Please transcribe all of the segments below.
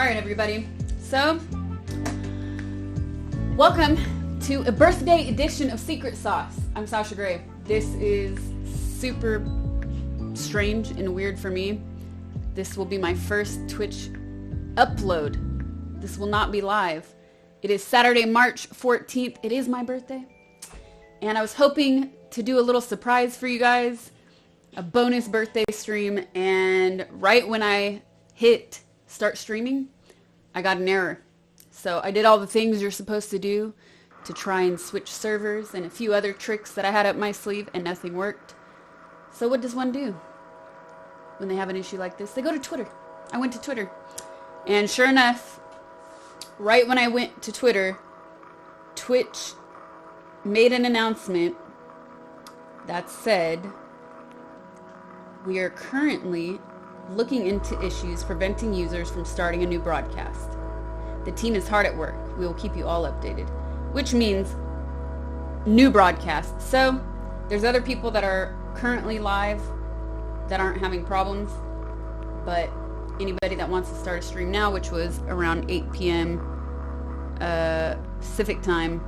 Alright everybody, so welcome to a birthday edition of Secret Sauce. I'm Sasha Gray. This is super strange and weird for me. This will be my first Twitch upload. This will not be live. It is Saturday, March 14th. It is my birthday. And I was hoping to do a little surprise for you guys, a bonus birthday stream, and right when I hit start streaming, I got an error. So I did all the things you're supposed to do to try and switch servers and a few other tricks that I had up my sleeve, and nothing worked. So what does one do when they have an issue like this? They go to Twitter. I went to Twitter. And sure enough, right when I went to Twitter, Twitch made an announcement that said, we are currently looking into issues preventing users from starting a new broadcast. The team is hard at work. We will keep you all updated. Which means new broadcast. So there's other people that are currently live that aren't having problems, but anybody that wants to start a stream now, which was around 8 p.m. Pacific time,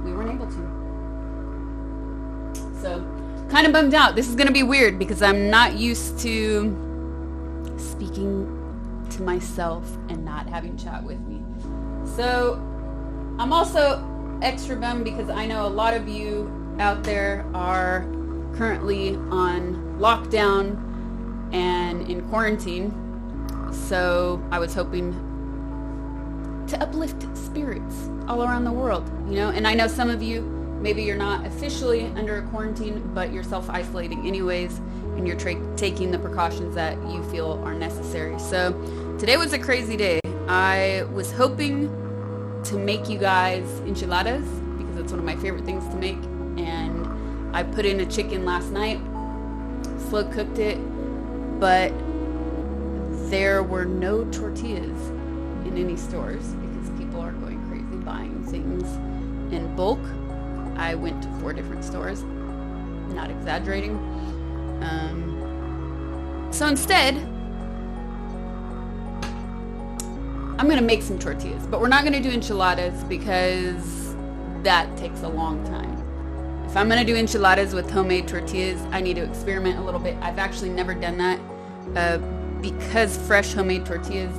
we weren't able to. So kind of bummed out. This is going to be weird because I'm not used to speaking to myself and not having chat with me. So I'm also extra bummed because I know a lot of you out there are currently on lockdown and in quarantine. So I was hoping to uplift spirits all around the world, you know, and I know some of you, maybe you're not officially under a quarantine, but you're self-isolating anyways, and you're taking the precautions that you feel are necessary. So today was a crazy day. I was hoping to make you guys enchiladas because it's one of my favorite things to make, and I put in a chicken last night, slow cooked it, but there were no tortillas in any stores because people are going crazy buying things in bulk. I went to 4 different stores, not exaggerating. So instead, I'm going to make some tortillas, but we're not going to do enchiladas because that takes a long time. If I'm going to do enchiladas with homemade tortillas, I need to experiment a little bit. I've actually never done that because fresh homemade tortillas,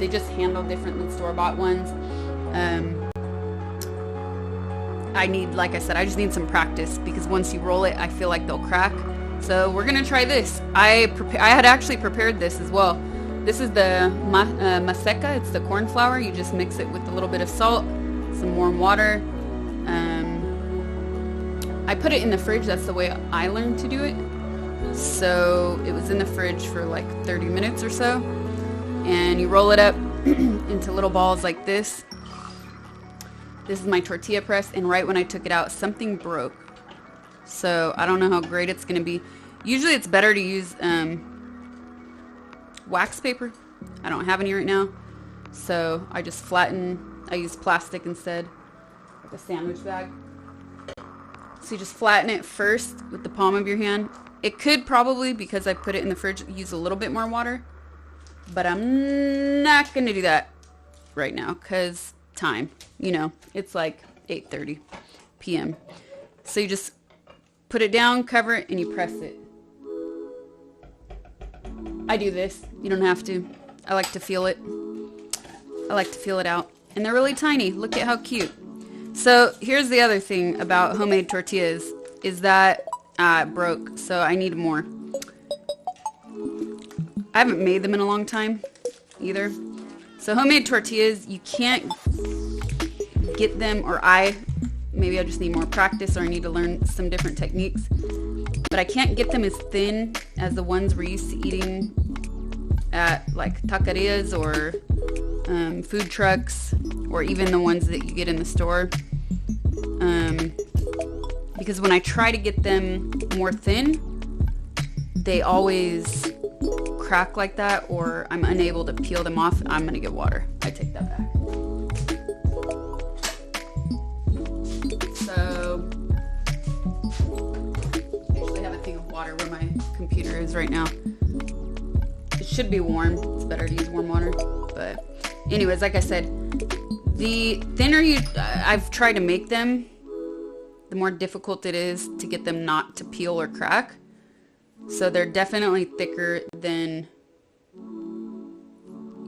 they just handle different than store-bought ones. I need, like I said, I just need some practice because once you roll it, I feel like they'll crack. So we're going to try this. I had actually prepared this as well. This is the maseca. It's the corn flour. You just mix it with a little bit of salt, some warm water. I put it in the fridge. That's the way I learned to do it. So it was in the fridge for like 30 minutes or so. And you roll it up into little balls like this. This is my tortilla press, and right when I took it out, something broke. So I don't know how great it's going to be. Usually it's better to use wax paper. I don't have any right now. So I just I use plastic instead, like a sandwich bag. So you just flatten it first with the palm of your hand. It could probably, because I put it in the fridge, use a little bit more water. But I'm not going to do that right now because time, you know, it's like 8:30 p.m. So you just put it down, cover it, and you press it. I do this. You don't have to. I like to feel it. I like to feel it out. And they're really tiny. Look at how cute. So here's the other thing about homemade tortillas is that it broke, so I need more. I haven't made them in a long time either. So homemade tortillas, you can't get them, or maybe I just need more practice, or I need to learn some different techniques. But I can't get them as thin as the ones we're used to eating at like taquerias or food trucks, or even the ones that you get in the store. Because when I try to get them more thin, they always crack like that, or I'm unable to peel them off. I'm gonna get water. I take that back. So I actually have a thing of water where my computer is right now. It's should be warm. It's better to use warm water. But anyways, like I said, the thinner I've tried to make them, the more difficult it is to get them not to peel or crack. So they're definitely thicker than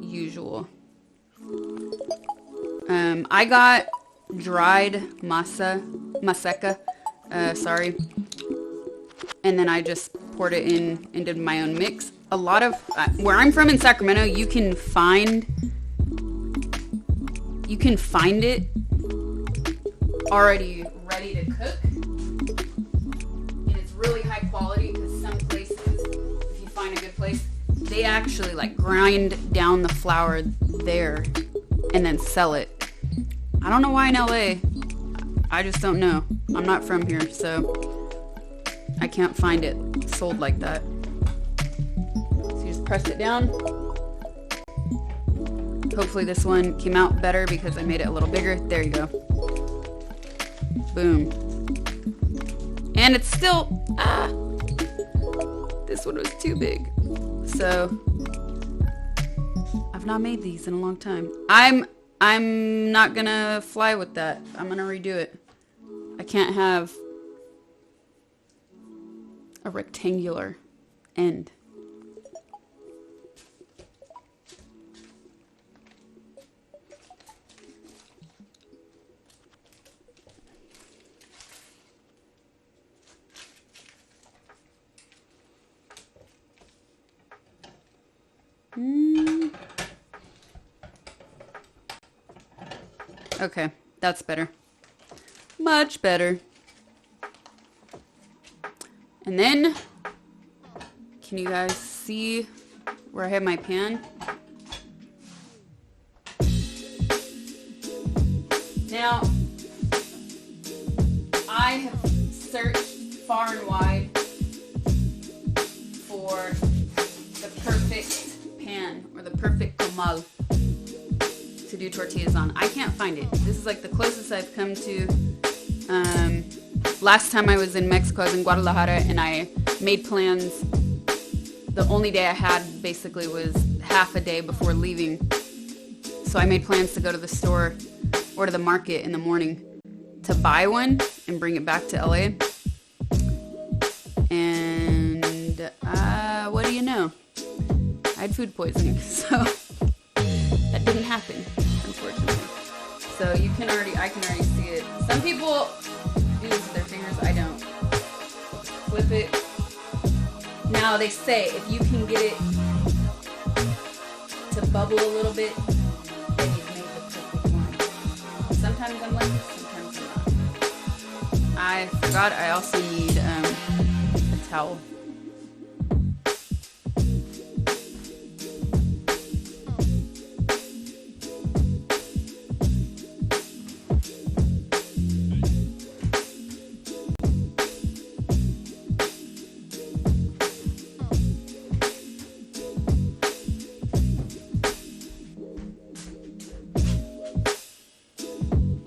usual. I got dried maseca, and then I just poured it in and did my own mix. A lot of where I'm from in Sacramento, you can find it already ready to cook, and it's really high quality because some places, if you find a good place, they actually like grind down the flour there and then sell it. I don't know why in LA. I just don't know. I'm not from here, so I can't find it sold like that. So you just press it down. Hopefully this one came out better because I made it a little bigger. There you go. Boom. And it's still, this one was too big. So I've not made these in a long time. I'm not gonna fly with that. I'm gonna redo it. I can't have a rectangular end. Okay, that's better. Much better. And then, can you guys see where I have my pan? Now, I have searched far and wide for the perfect pan or the perfect comal to do tortillas on. I can't find it. This is like the closest I've come to. Last time I was in Mexico, I was in Guadalajara, and I made plans. The only day I had basically was half a day before leaving. So I made plans to go to the store or to the market in the morning to buy one and bring it back to LA. And what do you know? I had food poisoning, so that didn't happen, unfortunately. So I can already see it. Some people do this with their fingers, I don't. Flip it. Now they say if you can get it to bubble a little bit, then you've made the perfect one. Sometimes I'm like this, sometimes I'm not. I forgot I also need a towel.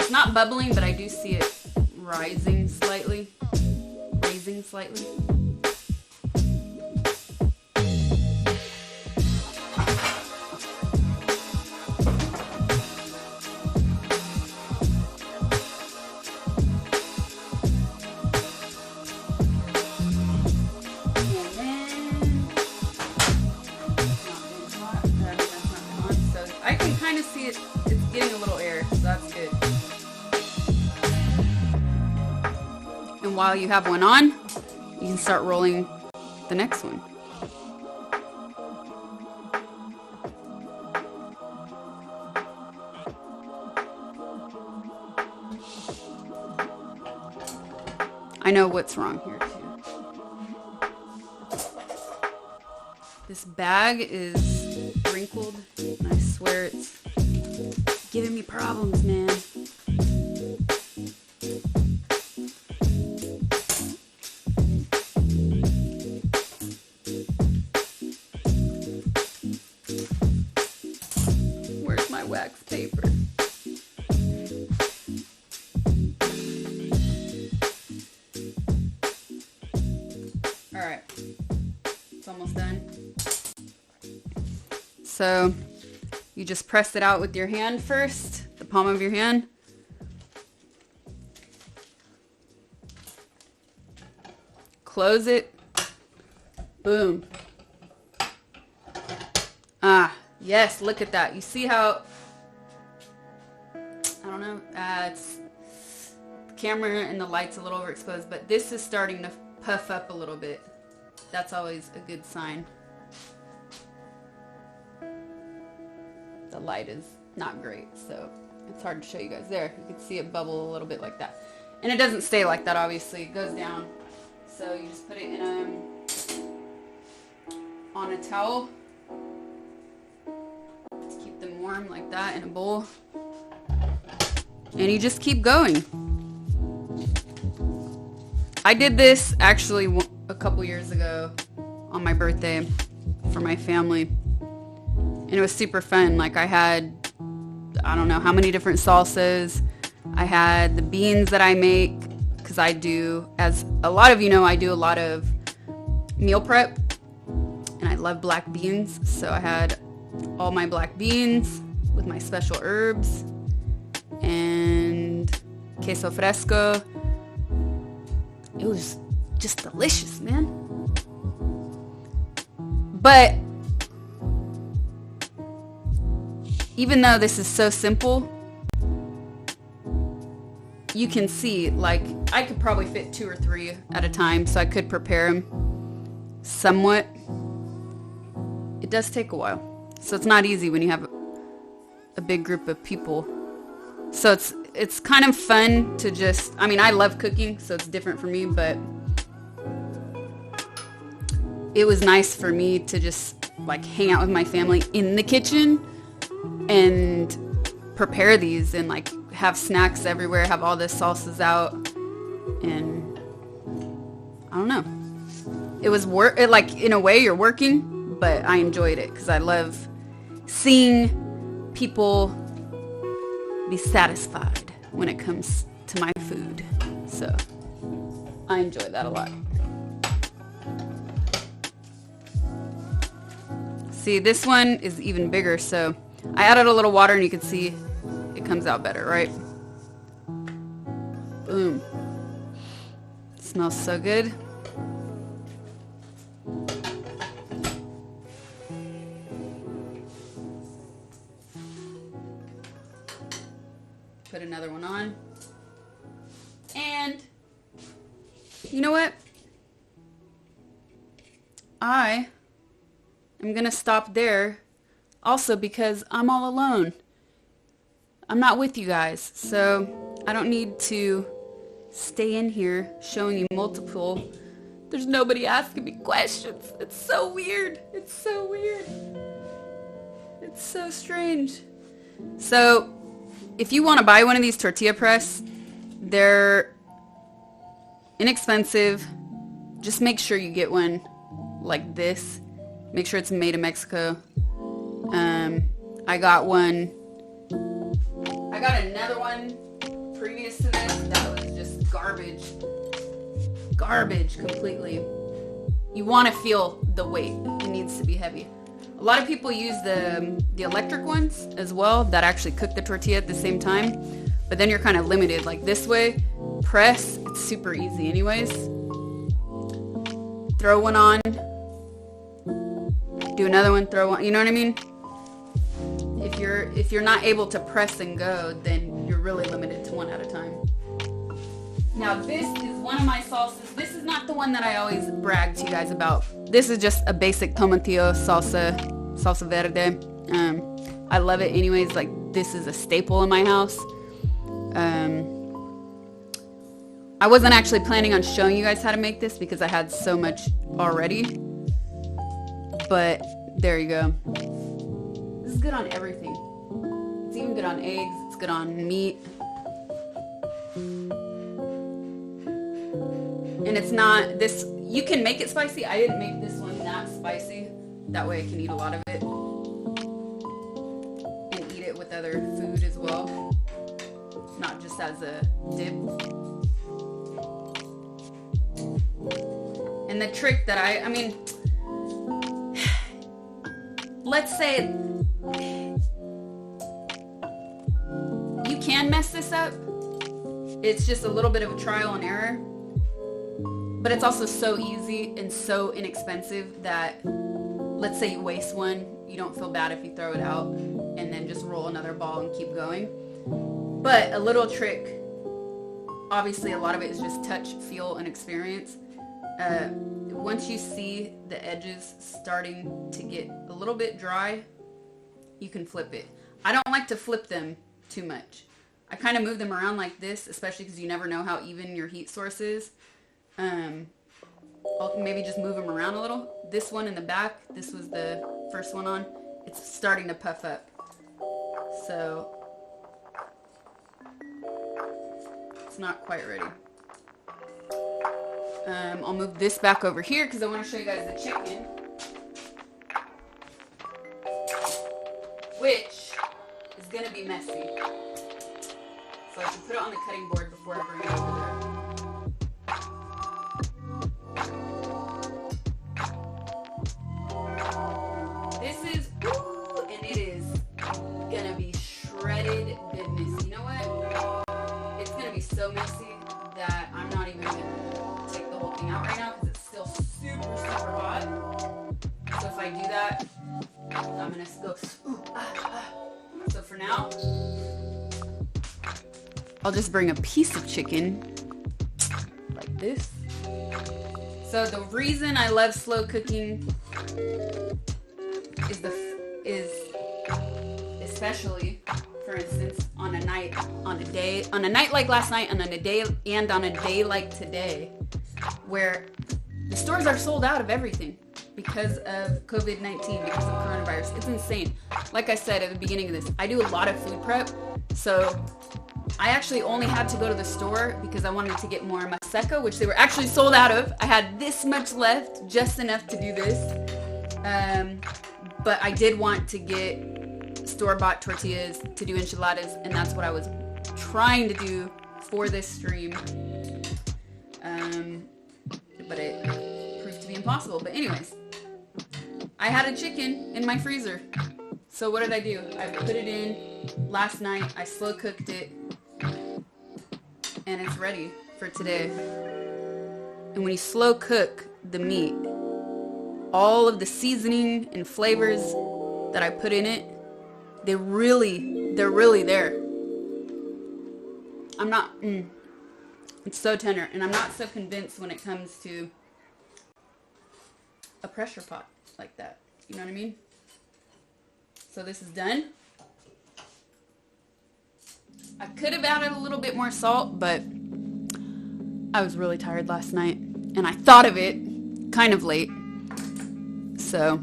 Not bubbling, but I do see it raising slightly. So I can kind of see it. It's getting a little air, so that's good. And while you have one on, you can start rolling the next one. I know what's wrong here too. This bag is wrinkled, and I swear it's giving me problems, man. Where's my wax paper? Alright, it's almost done. So you just press it out with your hand first, the palm of your hand. Close it. Boom. Ah, yes, look at that. You see how, I don't know, it's the camera and the light's a little overexposed, but this is starting to puff up a little bit. That's always a good sign. The light is not great, so it's hard to show you guys there. You can see it bubble a little bit like that. And it doesn't stay like that, obviously. It goes down. So you just put it in on a towel. Just keep them warm like that in a bowl. And you just keep going. I did this actually a couple years ago on my birthday for my family. And it was super fun. Like I had, I don't know how many different salsas. I had the beans that I make, because I do, as a lot of you know, I do a lot of meal prep. And I love black beans. So I had all my black beans with my special herbs and queso fresco. It was just delicious, man. But even though this is so simple, you can see, like, I could probably fit 2 or 3 at a time, so I could prepare them somewhat. It does take a while, so it's not easy when you have a big group of people. So it's kind of fun to just, I mean, I love cooking, so it's different for me, but it was nice for me to just like hang out with my family in the kitchen and prepare these and like have snacks everywhere, have all the salsas out, and I don't know. It was like in a way you're working, but I enjoyed it because I love seeing people be satisfied when it comes to my food. So I enjoy that a lot. See, this one is even bigger, so I added a little water and you can see it comes out better, right? Boom. It smells so good. Put another one on. And you know what? I am gonna stop there also because I'm all alone. I'm not with you guys, so I don't need to stay in here showing you multiple. There's nobody asking me questions. It's so weird. It's so weird. It's so strange. So if you want to buy one of these tortilla press, they're inexpensive. Just make sure you get one like this. Make sure it's made in Mexico. I got one. I got another one previous to this that was just garbage. Garbage completely. You want to feel the weight. It needs to be heavy. A lot of people use the electric ones as well that actually cook the tortilla at the same time. But then you're kind of limited. Like this way, press, it's super easy anyways. Throw one on. Do another one, throw one. You know what I mean? If you're not able to press and go, then you're really limited to one at a time. Now this is one of my salsas. This is not the one that I always brag to you guys about. This is just a basic tomatillo salsa verde. I love it anyways. Like this is a staple in my house. I wasn't actually planning on showing you guys how to make this because I had so much already. But there you go. This is good on everything. It's even good on eggs. It's good on meat. And it's not this, you can make it spicy. I didn't make this one that spicy. That way I can eat a lot of it. And eat it with other food as well. Not just as a dip. And the trick that I mean, let's say can mess this up. It's just a little bit of a trial and error. But it's also so easy and so inexpensive that, let's say you waste one, you don't feel bad if you throw it out and then just roll another ball and keep going. But a little trick, obviously a lot of it is just touch, feel, and experience. Once you see the edges starting to get a little bit dry, you can flip it. I don't like to flip them too much. I kind of move them around like this, especially because you never know how even your heat source is. I'll maybe just move them around a little. This one in the back, this was the first one on, it's starting to puff up. So it's not quite ready. I'll move this back over here because I want to show you guys the chicken, which is going to be messy. So I should put it on the cutting board before I bring it over there. This is, ooh, and it is going to be shredded goodness. You know what? It's going to be so messy that I'm not even going to take the whole thing out right now because it's still super, super hot. So if I do that, I'm going to go, ooh, So for now, I'll just bring a piece of chicken like this. So the reason I love slow cooking is especially, for instance, on a night like last night, and on a day like today, where the stores are sold out of everything because of COVID-19, because of coronavirus. It's insane. Like I said at the beginning of this, I do a lot of food prep, so I actually only had to go to the store because I wanted to get more Maseca, which they were actually sold out of. I had this much left, just enough to do this. But I did want to get store-bought tortillas to do enchiladas, and that's what I was trying to do for this stream. But it proved to be impossible. But anyways, I had a chicken in my freezer. So what did I do? I put it in last night. I slow cooked it. And it's ready for today. And when you slow cook the meat, all of the seasoning and flavors that I put in it, they're really there. It's so tender. And I'm not so convinced when it comes to a pressure pot like that. You know what I mean? So this is done. I could have added a little bit more salt, but I was really tired last night, and I thought of it kind of late. So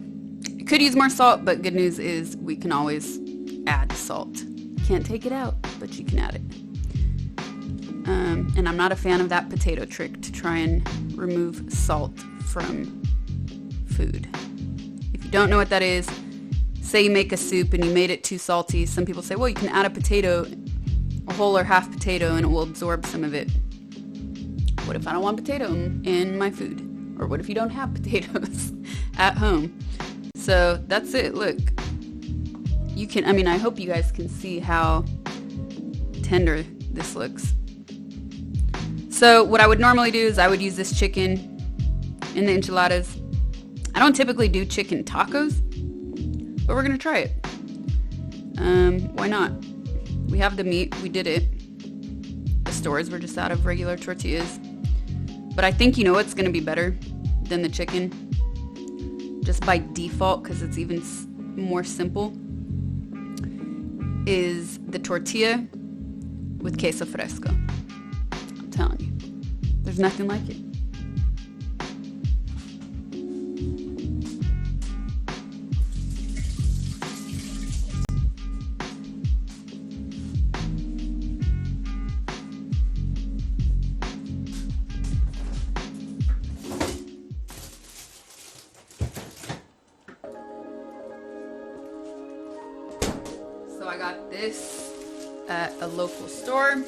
I could use more salt, but good news is we can always add salt. Can't take it out, but you can add it. And I'm not a fan of that potato trick to try and remove salt from food. If you don't know what that is, say you make a soup and you made it too salty. Some people say, well, you can add a potato, a whole or half potato, and it will absorb some of it. What if I don't want potato in my food? Or what if you don't have potatoes at home? So that's it. Look, you can, I hope you guys can see how tender this looks. So what I would normally do is I would use this chicken in the enchiladas. I don't typically do chicken tacos, but we're going to try it. Why not? We have the meat. We did it. The stores were just out of regular tortillas. But I think you know what's going to be better than the chicken? Just by default, because it's even more simple, is the tortilla with queso fresco. I'm telling you. There's nothing like it. So I got this at a local store.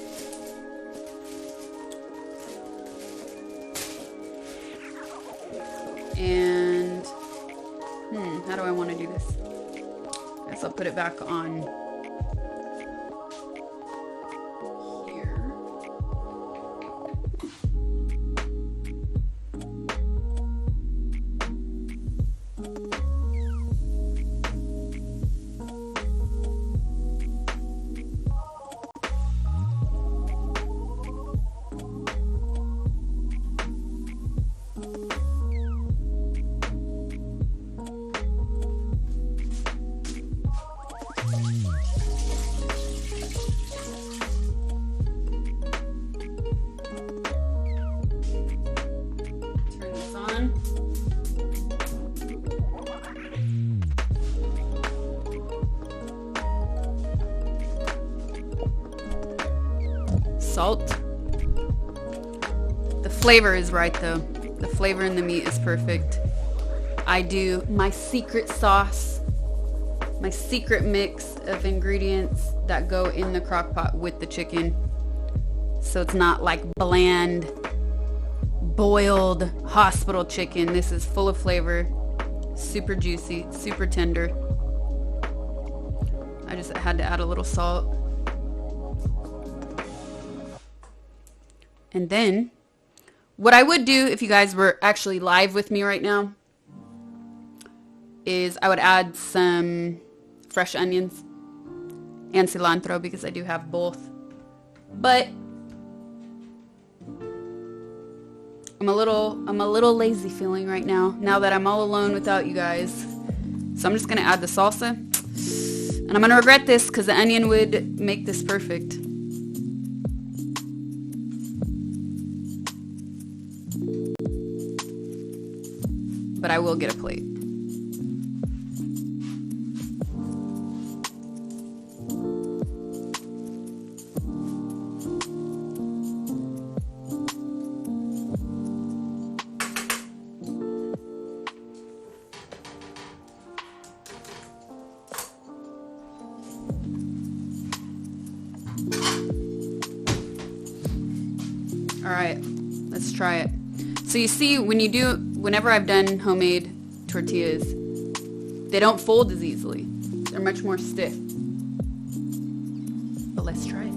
And, how do I want to do this? I guess I'll put it back on salt. The flavor is right though. The flavor in the meat is perfect. I do my secret sauce, my secret mix of ingredients that go in the crock pot with the chicken. So it's not like bland, boiled hospital chicken. This is full of flavor, super juicy, super tender. I just had to add a little salt. And then, what I would do if you guys were actually live with me right now is I would add some fresh onions and cilantro because I do have both. But I'm a little lazy feeling right now that I'm all alone without you guys. So I'm just gonna add the salsa. And I'm gonna regret this because the onion would make this perfect. But I will get a plate. All right, let's try it. So you see, whenever I've done homemade tortillas, they don't fold as easily. They're much more stiff. But let's try it.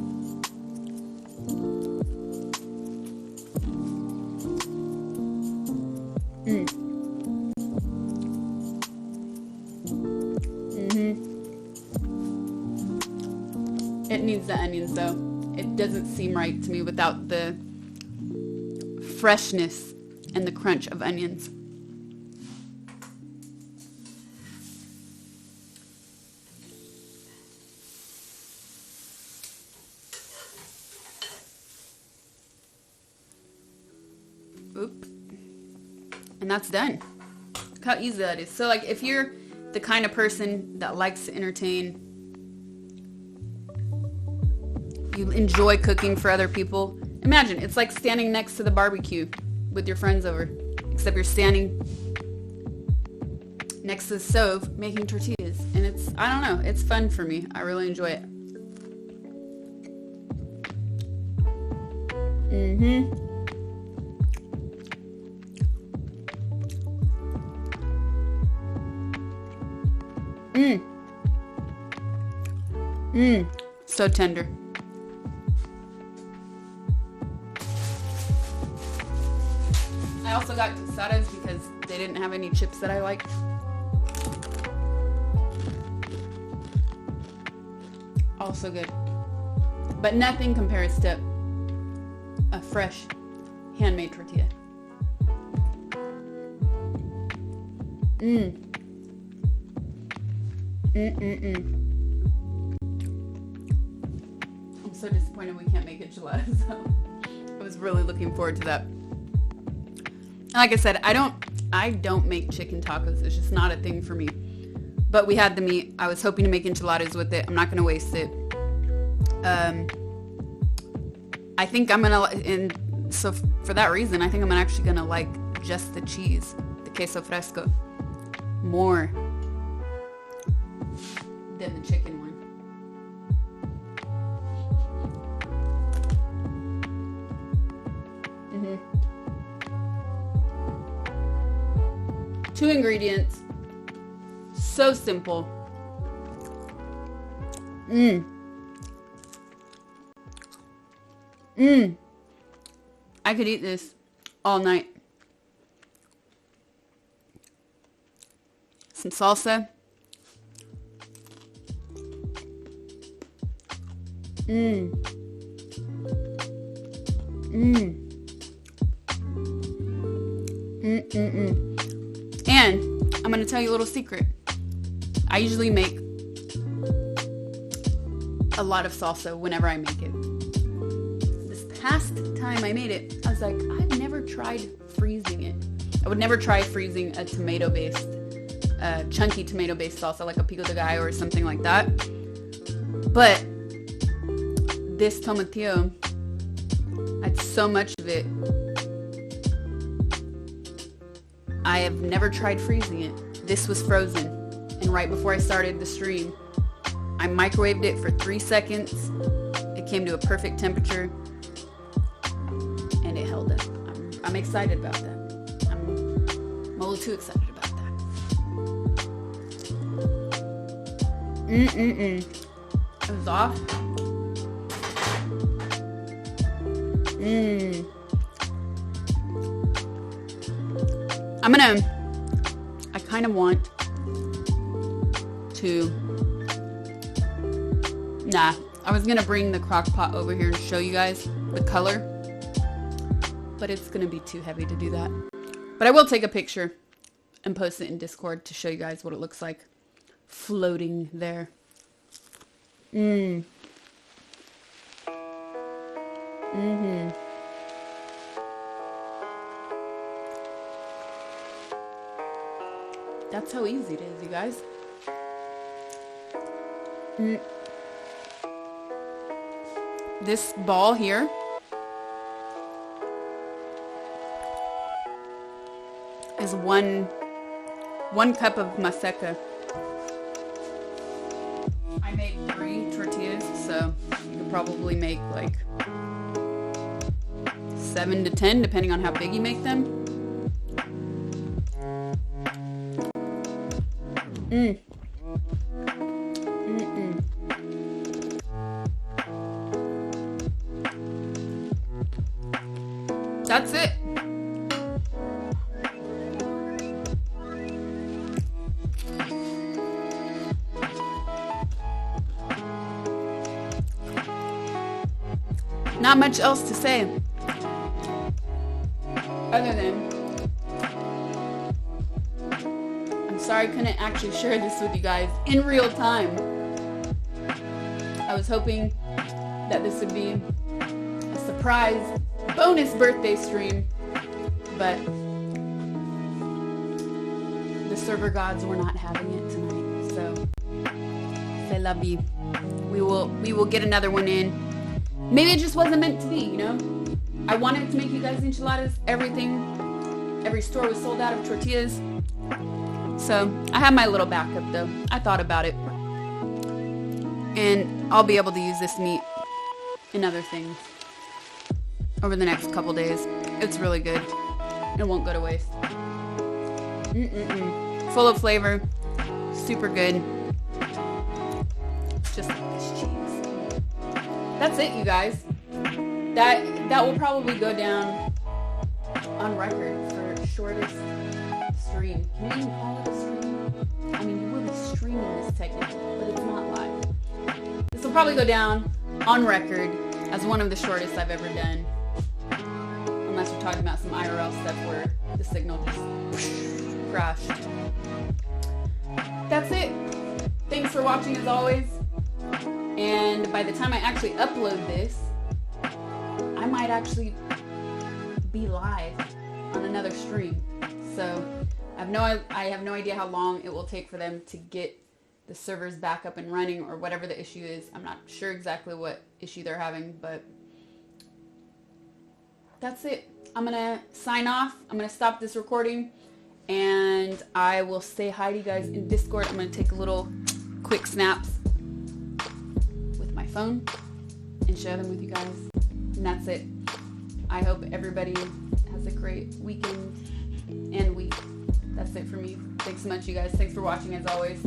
It needs the onions though. It doesn't seem right to me without the freshness and the crunch of onions. Oop. And that's done. Look how easy that is. So like if you're the kind of person that likes to entertain, you enjoy cooking for other people, imagine it's like standing next to the barbecue with your friends over, except you're standing next to the stove making tortillas. And it's, I don't know, it's fun for me. I really enjoy it. So tender. I also got tostadas because they didn't have any chips that I liked. Also good. But nothing compares to a fresh handmade tortilla. I'm so disappointed we can't make enchiladas. I was really looking forward to that. Like I said, I don't make chicken tacos. It's just not a thing for me. But we had the meat. I was hoping to make enchiladas with it. I'm not going to waste it. I think I'm going to, and so for that reason, I think I'm actually going to like just the cheese, the queso fresco, more than the chicken one. Two ingredients, so simple. I could eat this all night. Some salsa. And I'm going to tell you a little secret. I usually make a lot of salsa whenever I make it. This past time I made it, I was like, I've never tried freezing it. I would never try freezing a tomato-based, chunky tomato-based salsa like a pico de gallo or something like that. But this tomatillo I had so much of it. I have never tried freezing it. This was frozen. And right before I started the stream, I microwaved it for 3 seconds. It came to a perfect temperature. And it held up. I'm excited about that. I'm a little too excited about that. It was off. I kind of want to, I was gonna bring the crock pot over here and show you guys the color, but it's gonna be too heavy to do that. But I will take a picture and post it in Discord to show you guys what it looks like floating there. That's how easy it is, you guys. This ball here is one cup of maseca. I make 3 tortillas, so you could probably make like 7 to 10, depending on how big you make them. That's it. Not much else to say other than I'm sorry I couldn't actually share this with you guys in real time. I was hoping that this would be a surprise bonus birthday stream, but the server gods were not having it tonight, so c'est la vie. We will get another one in. Maybe it just wasn't meant to be, you know? I wanted to make you guys enchiladas. Every store was sold out of tortillas. So I have my little backup though. I thought about it. And I'll be able to use this meat in other things over the next couple days. It's really good. It won't go to waste. Full of flavor. Super good. Just like this cheese. That's it, you guys. That will probably go down on record for shortest stream. Can we even call it a stream? I mean, you will be streaming this technically, but it's not live. This will probably go down on record as one of the shortest I've ever done. Unless we're talking about some IRL stuff where the signal just crashed. That's it. Thanks for watching as always. And by the time I actually upload this, I might actually be live on another stream. So I have no idea how long it will take for them to get the servers back up and running or whatever the issue is. I'm not sure exactly what issue they're having, but that's it. I'm gonna sign off. I'm gonna stop this recording and I will say hi to you guys in Discord. I'm gonna take a little quick snaps with my phone and share them with you guys. And that's it. I hope everybody has a great weekend and week. That's it for me. Thanks so much, you guys. Thanks for watching as always.